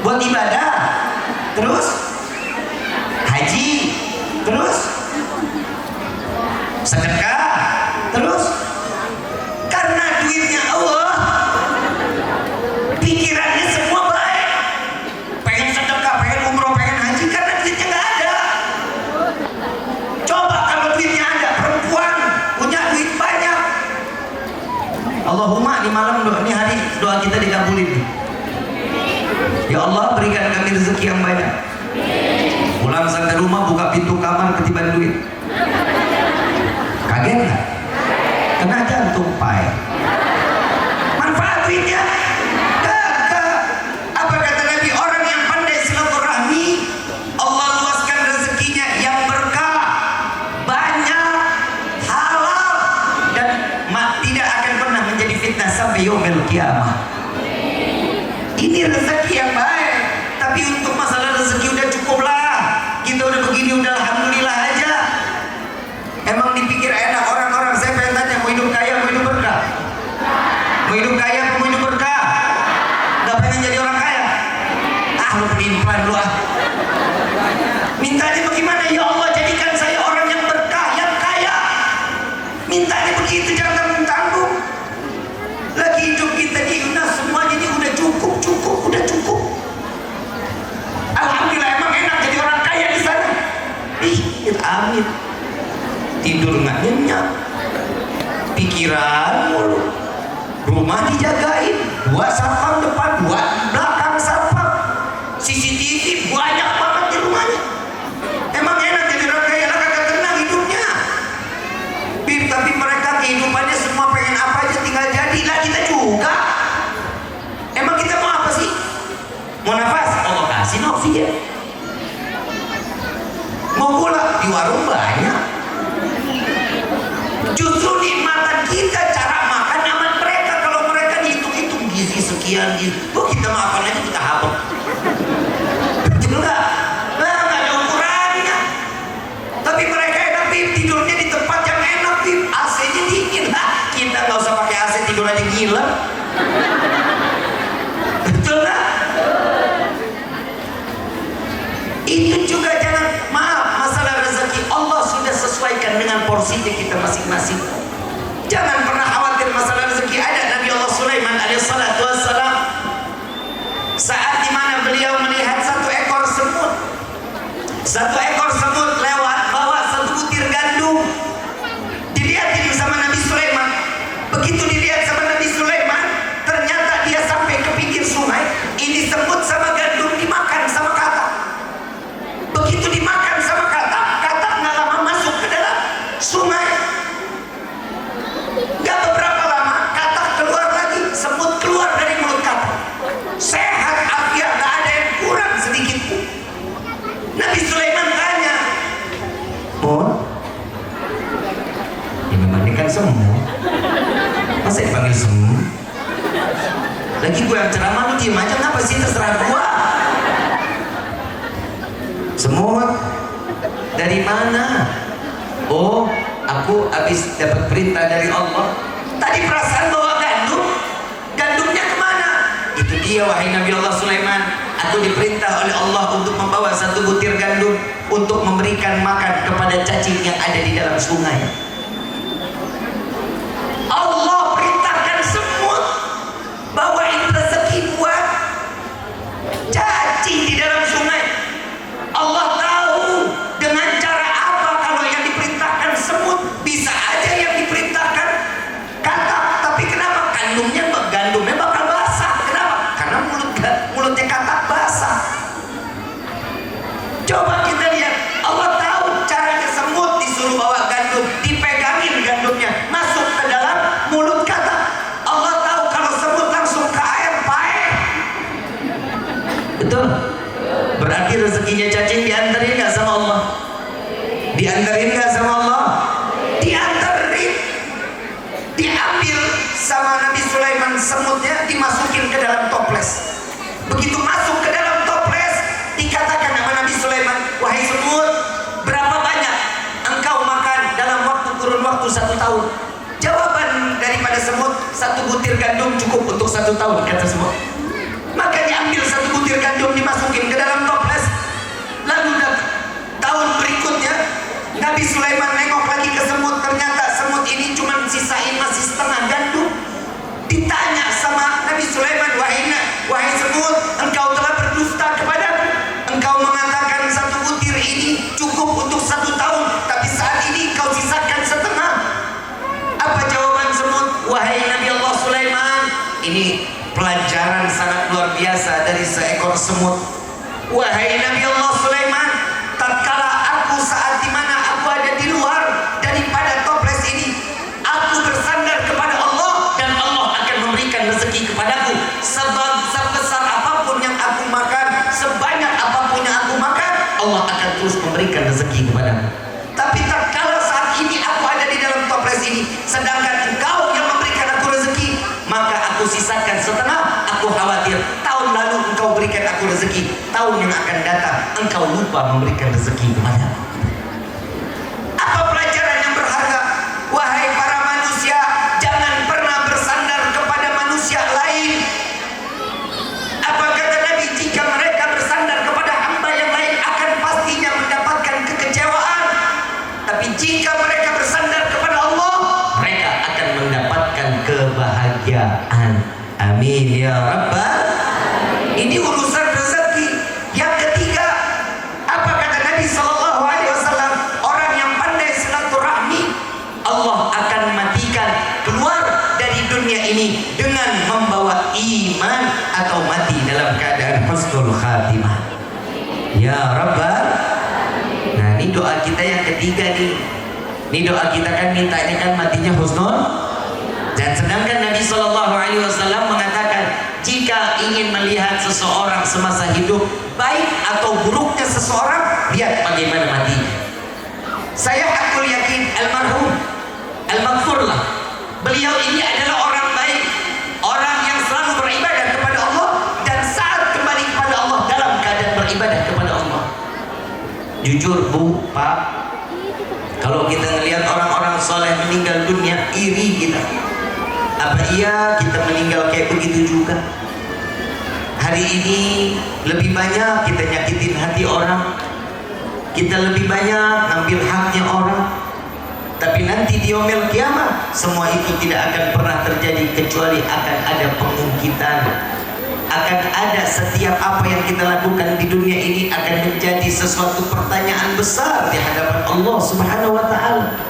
Buat ibadah. Terus haji. Terus sedekah. Terus karena duitnya Allah, pikirannya semua baik. Pengen sedekah, pengen umroh, pengen haji, karena duitnya nggak ada. malam doa ini hari doa kita dikabulin nih. Ya Allah berikan kami rezeki yang banyak. Pulang sampai rumah buka pintu kamar ketiban duit. Kaget nggak? Kena jantung pai. Manfaat duitnya? Gagah. Apa kata Nabi? Orang yang pandai silaturahmi, Allah luaskan rezekinya yang berkah, banyak, halal, dan tidak akan pernah menjadi fitnah sampai yaumil kiamah. Ini rezeki yang baik. Tapi untuk masalah rezeki udah cukup lah. Kita udah begini udah alhamdulillah aja. Emang dipikir enak orang-orang. Saya pengen tanya, mau hidup kaya, mau hidup berkah? Mau hidup kaya, mau hidup berkah? Gak pengen jadi orang kaya? Ah, lu pelin-pelan lu ah. Mintanya bagaimana? Ya Allah jadikan saya orang yang berkah, yang kaya. Mintanya begitu, jangan tanggung. Lagi hidup kita di Yunus semuanya ini udah cukup, udah cukup. Alhamdulillah, emang enak jadi orang kaya di sana. Ih, amin. Tidur nggak nyenyak, pikiran mulu, rumah dijagain, 2 satpam depan, 2 belakang satpam, CCTV banyak banget di rumahnya. Emang enak jadi orang kaya, lah kagak tenang hidupnya. Tapi mereka kehidupannya semua pengen apa aja tinggal jadi. Lah kita juga. Emang kita mau apa sih? Mau nafas? Allah kasih novi ya. Mau gula? Di warung banyak. Justru nikmatan kita cara makan aman mereka. Kalau mereka dihitung-hitung gizi sekian gizi, kita makan aja kita habak. Betul nggak? Nah, nggak ada ukurannya. Tapi mereka enak tidurnya di tempat yang enak, AC-nya dingin. Nah, kita nggak usah pakai AC, tidur aja gila. Betul nggak? Itu juga jangan, maaf, masalah rezeki Allah sudah sesuaikan dengan porsinya kita masing-masing. Jangan pernah khawatir masalah rezeki. Ada Nabi Allah Sulaiman alaihissalatu wassalam, saat dimana beliau melihat satu ekor semut lewat bawa 1 butir gandum. Dilihat ini sama Nabi Sulaiman. Begitu dilihat sama Nabi Sulaiman, ternyata dia sampai ke pinggir sungai. Ini semut sama gandum dimakan sama katak. Begitu dimakan sama katak nggak lama masuk ke dalam sungai. Nggak beberapa lama katak keluar lagi, semut keluar dari mulut katak. Sehat afiat, nggak ada yang kurang sedikit pun. Nabi Sulaiman tanya, ini memang kan semut. Masa dipanggil semut? Lagi gue yang ceramah, lu diem aja, kenapa sih? Terserah gua. Semut dari mana? Oh, aku habis dapat perintah dari Allah. Tadi perasaan bawa gandumnya kemana? Itu dia wahai Nabi Allah Sulaiman. Aku diperintah oleh Allah untuk membawa 1 butir gandum untuk memberikan makan kepada cacing yang ada di dalam sungai. Allah perintahkan semut bawain rezeki buat cacing di dalam sungai. Allah tahu dengan cara apa kalau yang diperintahkan semut bisa aja yang diperintahkan katak. Tapi kenapa gandumnya bakal basah? Kenapa? Karena mulutnya katak basah. Coba kita lihat, Allah tahu caranya semut disuruh bawa gandum, dipegangin gandumnya masuk ke dalam mulut katak. Allah tahu kalau semut langsung ke air pahit. Betul? Berarti rezekinya cacing diantarin nggak sama Allah? Diantarin nggak sama Allah? Diantarin. Diambil sama Nabi Sulaiman semutnya, dimasukin ke dalam toples. Begitu masuk ke dalam toples, dikatakan sama Nabi Sulaiman, wahai semut, berapa banyak engkau makan dalam kurun waktu 1 tahun? Jawaban daripada semut, 1 butir gandum cukup untuk 1 tahun, kata semut. Maka diambil 1 butir gandum, dimasukin ke dalam toples. Lalu tahun berikutnya Nabi Sulaiman nengok lagi ke semut, ternyata semut ini cuma sisain masih setengah gandum. Ditanya sama Nabi Sulaiman, wahai semut, engkau telah berdusta kepadaku. Engkau mengatakan 1 butir ini cukup untuk 1 tahun, tapi saat ini kau sisakan setengah. Apa jawaban semut? Wahai Nabi Allah Sulaiman, biasa dari seekor semut. Wahai Nabi Allah Sulaiman, tatkala aku saat dimana aku ada di luar daripada toples ini, aku bersandar kepada Allah dan Allah akan memberikan rezeki kepadaku sebesar apapun yang aku makan, sebanyak apapun yang aku makan, Allah akan terus memberikan rezeki kepadaku. Tapi tatkala saat ini aku ada di dalam toples ini, sedangkan engkau yang memberikan aku rezeki, maka aku sisakan setengah. Aku khawatir tahun lalu engkau berikan aku rezeki, tahun yang akan datang engkau lupa memberikan rezeki kepadaku. Apa pelajaran yang berharga? Wahai para manusia, jangan pernah bersandar kepada manusia lain. Apa kata Nabi? Jika mereka bersandar kepada hamba yang lain akan pastinya mendapatkan kekecewaan. Tapi jika mereka bersandar kepada Allah, mereka akan mendapatkan kebahagiaan. Amin ya Rabbal. Ini urusan rezeki. Yang ketiga, apa kata Nabi Sallallahu Alaihi Wasallam? Orang yang pandai silaturahmi, Allah akan matikan keluar dari dunia ini dengan membawa iman atau mati dalam keadaan husnul khatimah. Ya Rabbal. Nah, ini doa kita yang ketiga nih. Ini doa kita kan mintanya kan matinya husnul. Dan sedangkan Nabi Shallallahu Alaihi Wasallam mengatakan, jika ingin melihat seseorang semasa hidup, baik atau buruknya seseorang, lihat bagaimana mati. Saya hakul yakin almarhum, al-maghfurlah, beliau ini adalah orang baik, orang yang selalu beribadah kepada Allah dan saat kembali kepada Allah dalam keadaan beribadah kepada Allah. Jujur Bu, Pak, kalau kita melihat orang-orang soleh meninggal dunia, iri kita. Apa iya kita meninggal kayak begitu juga? Hari ini lebih banyak kita nyakitin hati orang, kita lebih banyak ngambil haknya orang. Tapi nanti di yaumil kiamat semua itu tidak akan pernah terjadi, kecuali akan ada pengungkitan. Akan ada setiap apa yang kita lakukan di dunia ini akan menjadi sesuatu pertanyaan besar di hadapan Allah Subhanahu wa taala.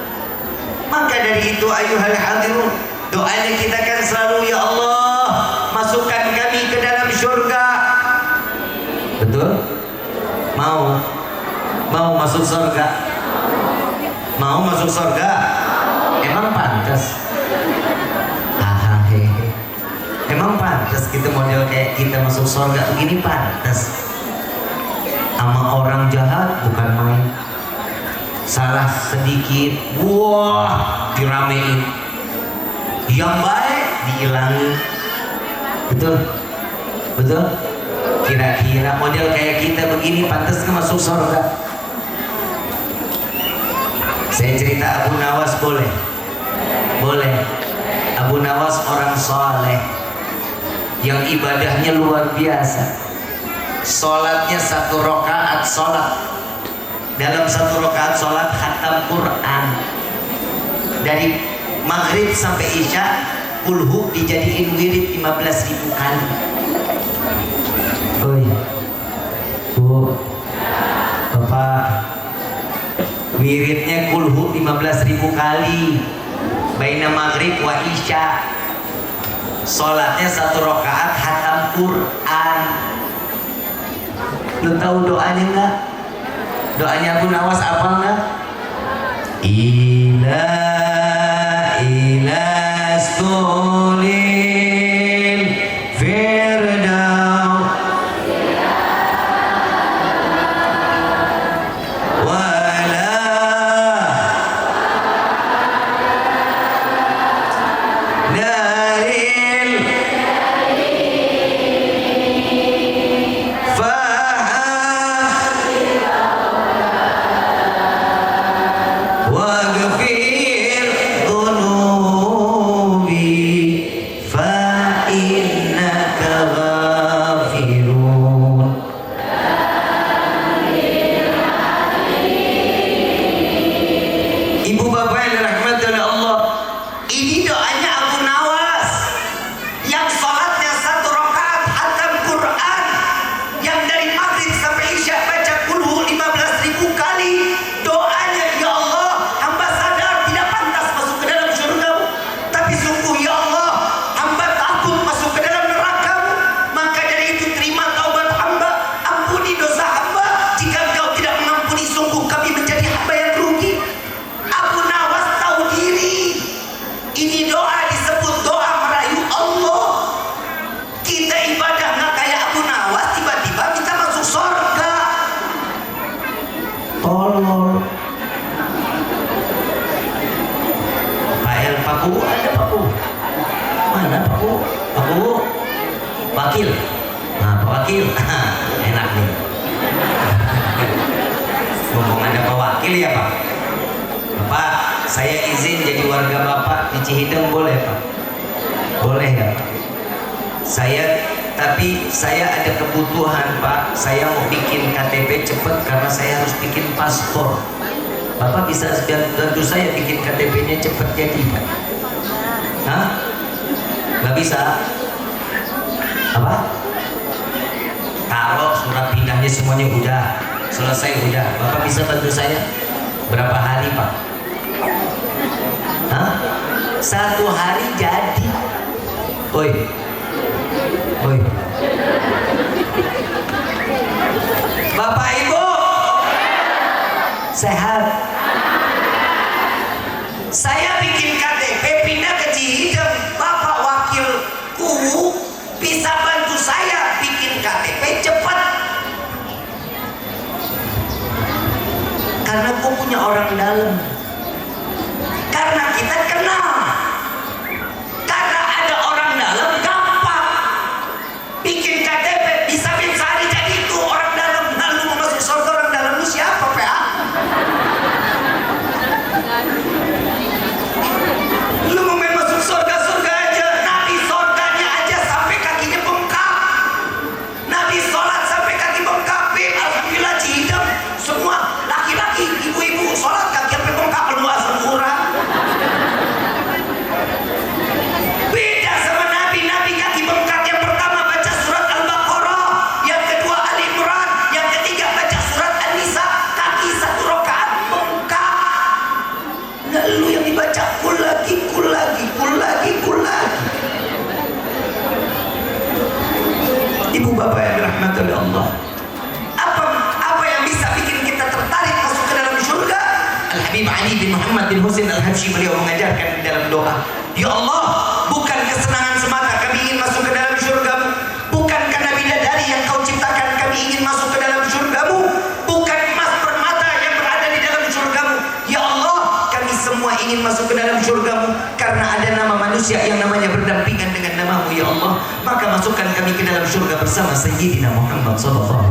Maka dari itu ayuhal hadirun, doanya kita kan selalu, ya Allah, masukkan kami ke dalam surga. Betul? Mau masuk surga? Mau masuk surga? Emang pantas? Hehe. Emang pantas kita model kayak kita masuk surga begini pantas? Sama orang jahat bukan main. Salah sedikit, wah, diramein. Yang baik dihilangi. Betul? Betul? Kira-kira model kayak kita begini pantas ke masuk surga? Saya cerita Abu Nawas boleh? Boleh. Abu Nawas orang soleh yang ibadahnya luar biasa. Sholatnya 1 rakaat sholat. Dalam 1 rakaat sholat khatam Quran. Dari maghrib sampai isya, kulhu dijadiin wirid 15.000 kali. Oi, Bu, Bapak, wiridnya kulhu 15.000 kali. Baina maghrib wa isya. Sholatnya 1 rakaat khatam Quran. Lu tahu doanya enggak? Doanya Abu Nawas apa enggak? Stulil firdaus wala daril waghfir dhunubi Mewakili ya Pak. Pak, saya izin jadi warga Bapak di Cihideng boleh Pak? Boleh ya Pak? Tapi saya ada kebutuhan Pak. Saya mau bikin KTP cepat karena saya harus bikin paspor. Bapak bisa bantu saya bikin KTP-nya cepat jadi Pak? Hah? Gak bisa? Apa? Kalau surat pindahnya semuanya udah selesai udah, Bapak bisa bantu saya? Berapa hari Pak? Hah? 1 hari jadi. Oi. Bapak Ibu sehat. Saya bikin KTP pindah ke Cihideng. Bapak wakilku bisa bantu saya bikin KTP cepat. Karena aku punya orang dalam. Karena kita kenal. Karena ada orang dalam gampang. Bikin KTP bisa sehari jadi itu orang dalam. Lalu mau masuk surga orang dalam lu siapa PA? Lu mau main masuk surga aja. Nabi surganya aja sampai kakinya bengkak. Nabi sholat sampai kaki bengkak. Alhamdulillah Cihideng semua laki-laki ibu-ibu sholat kaki sampai bengkak keluar sempurna. Beda sama Nabi kaki bengkak. Yang pertama baca surat Al-Baqarah, yang kedua Ali Imran, yang ketiga baca surat An-Nisa. Kaki 1 rakaat bengkak. Lalu yang dibaca kul lagi. Ibu bapak yang dirahmati oleh Allah, apa yang bisa bikin kita tertarik masuk ke dalam surga? Al-Habib Ali bin Muhammad bin Husain Al-Habsyi beliau mengajarkan di dalam doa, ya Allah, bukan kesenangan semata kami ingin masuk ke dalam surgamu, bukan karena bidadari yang kau ciptakan kami ingin masuk ke dalam surgamu, bukan emas permata yang berada di dalam surgamu, ya Allah, kami semua ingin masuk ke dalam surgamu karena ada nama manusia yang namanya berdampingan dengan namamu ya Allah, maka masukkan kami ke dalam surga bersama Sayyidina Muhammad SAW.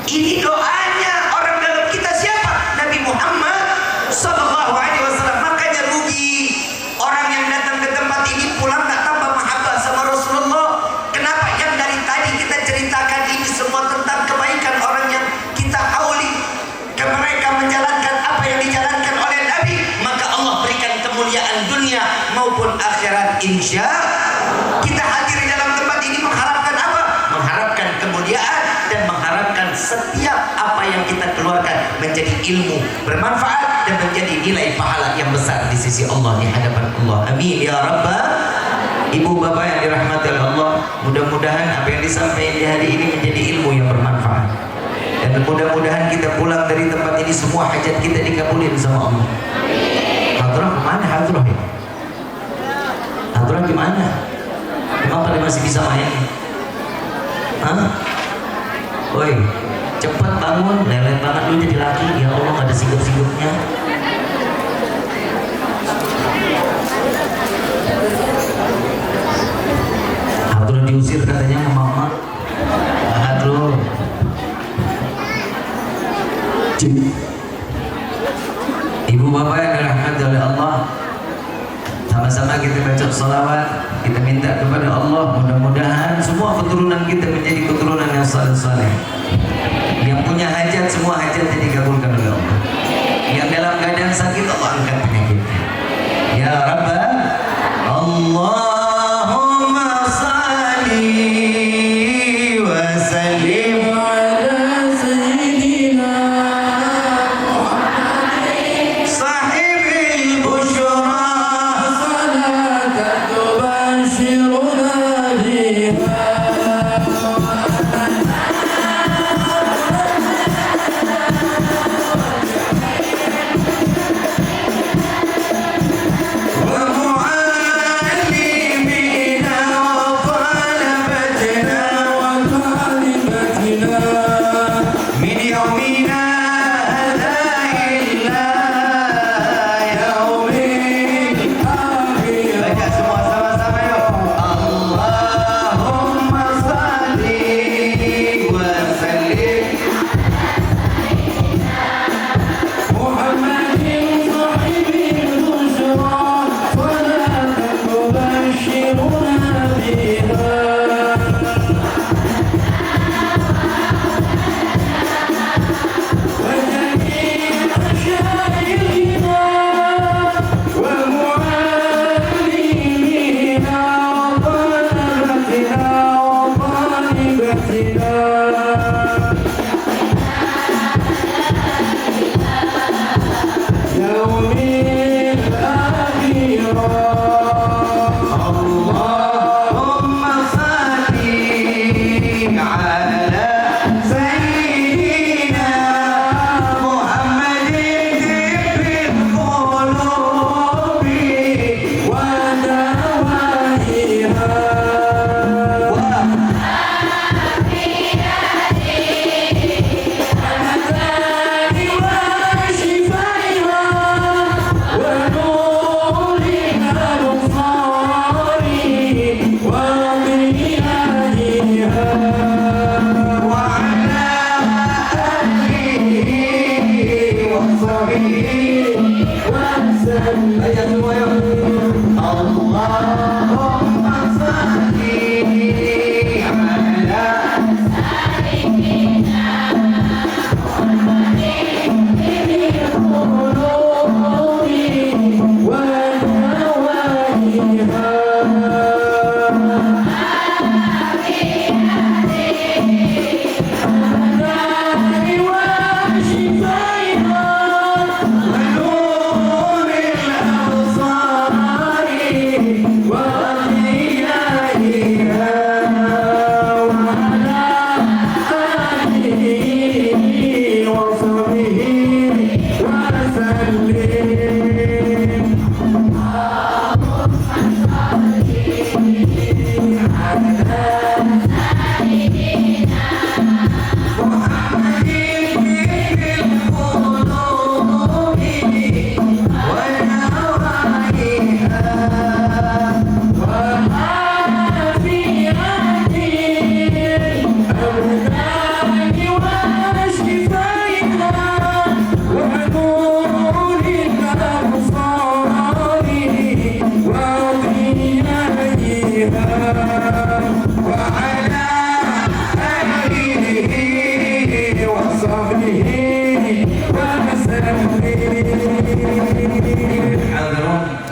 Ini doanya orang dalam kita siapa? Nabi Muhammad SAW. Makanya rugi orang yang datang ke tempat ini pulang tak tambah mahabbah sama Rasulullah. Kenapa? Yang dari tadi kita ceritakan ini semua tentang kebaikan orang yang kita auli, ke mereka menjalankan apa yang dijalankan oleh Nabi, maka Allah berikan kemuliaan dunia maupun akhirat. Insya kita hadir di dalam tempat ini mengharapkan apa? Mengharapkan kemuliaan dan mengharapkan setiap apa yang kita keluarkan menjadi ilmu bermanfaat dan menjadi nilai pahala yang besar di sisi Allah, di hadapan Allah. Amin ya Rabbal. Ibu bapak yang dirahmati oleh Allah, mudah-mudahan apa yang disampaikan di hari ini menjadi ilmu yang bermanfaat, dan mudah-mudahan kita pulang dari tempat ini semua hajat kita dikabulin sama Allah. Hadrah kemana hadrah ya? Hadrah gimana? Emang pada masih bisa main? Hah? Woi, cepat bangun, lelet banget lu jadi laki. Ya Allah, gak ada singgup-singgupnya. Hadrah diusir katanya sama mama. Hadrah. Ibu bapak yang dirahmati oleh Allah, sama-sama kita baca salawat, kita minta kepada Allah mudah-mudahan semua keturunan kita menjadi keturunan yang saleh-saleh, yang punya hajat semua hajatnya dikabulkan oleh Allah, yang dalam keadaan sakit Allah angkat penyakitnya ya Rabbal. Allahumma salli wa sallim ala sayyidina sahibil busyra salatan tubashiruna biha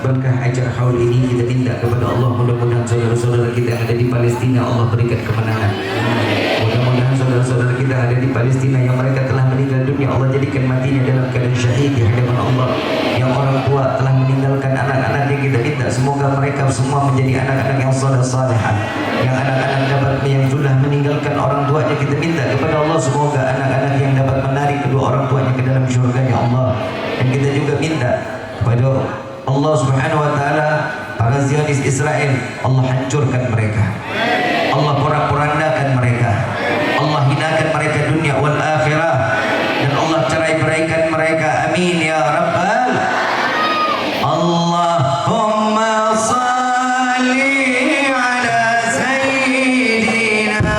Berkah acara haul ini kita minta kepada Allah, mudah-mudahan saudara-saudara kita yang ada di Palestina Allah berikan kemenangan. Mudah-mudahan saudara-saudara kita yang ada di Palestina yang mereka telah meninggal dunia Allah jadikan matinya dalam keadaan syahid di hadapan Allah. Yang orang tua telah meninggalkan anak-anaknya, kita minta semoga mereka semua menjadi anak-anak yang saleh-salehan. Yang anak-anak dapat yang sudah meninggalkan orang tuanya, kita minta kepada Allah semoga anak-anak yang dapat menarik kedua orang tuanya ke dalam syurga-Nya Allah. Dan kita juga minta kepada Allah Subhanahu wa taala para Zionis Israel, Allah hancurkan mereka, Allah porak-porandakan mereka, Allah hinakan mereka dunia wal akhirah, dan Allah cerai-beraikan mereka, amin ya rabbal. Allahumma salli ala sayyidina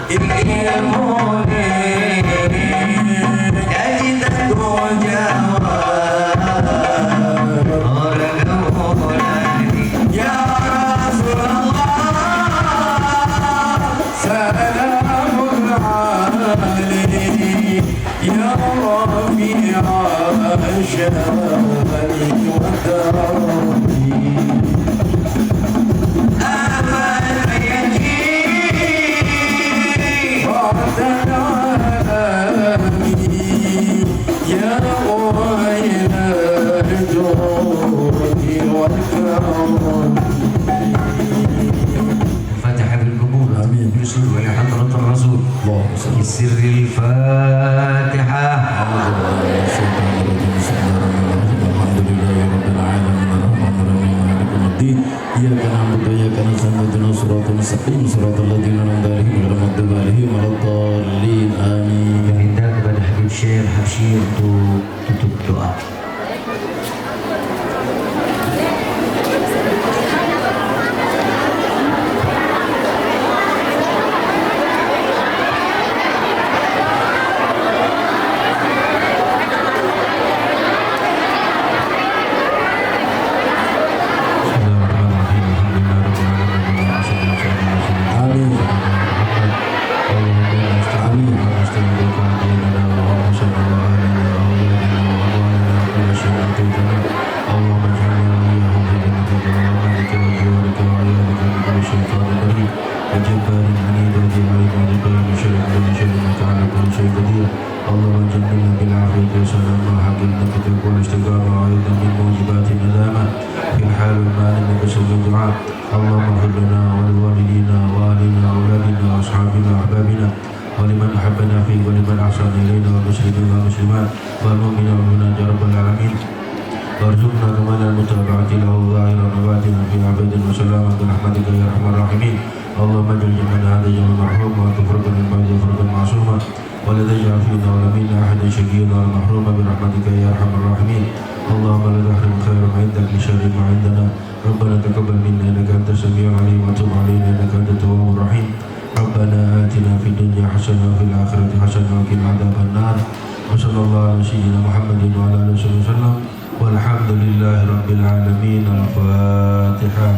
ilmu Jadi tentu jawab orang Maulani. Ya Rasulullah, salamun alaik ya Rafi'a syari wa darbi. فتح بالقبول آمين. يوصل إلى حضرة الرسول في سر الفاتحة. أعوذ بالله من الشيطان الرجيم. بسم الله الرحمن الرحيم. الحمد لله رب العالمين الرحمن الرحيم مالك يوم الدين. إياك نعبد وإياك نستعين اهدنا الصراط المستقيم صراط الذين أنعمت عليهم غير المغضوب عليهم ولا الضالين. آمين. Minta kepada Habib Syekh Habsyi untuk tutup doa. اللهم جنبنا بالعافية وسلام وحقنا كتب والاستقامة وعيدا من موجبات الندامة في الحال والمال انك سميع الدعاء. اللهم اغفر لنا ولوالدينا واهلنا واولادنا واصحابنا واحبابنا ولمن احبنا فيه ولمن احسن الينا والمسلمين والمسلمات والمؤمنين والمؤمنات يا رب العالمين. وارزقنا كمال المتابعة له ظاهرا وباطنا في عبد وسلاما برحمتك يا ارحم الراحمين. اللهم اجعل جمعنا هذا جمع مرحوم وتفرق من بعد فرقا معصوما ولا تجعل فينا ولا منا احدا شقيا ولا محروما برحمتك يا ارحم الراحمين. اللهم لا تحرم خير ما عندك لشر ما عندنا. ربنا تقبل منا انك انت السميع العليم وتب علينا انك انت التواب الرحيم. ربنا آتنا في الدنيا حسنة وفي الآخرة حسنة وقنا عذاب النار. وصلى الله على سيدنا محمد وعلى آله وصحبه وسلم والحمد لله رب العالمين. الفاتحة.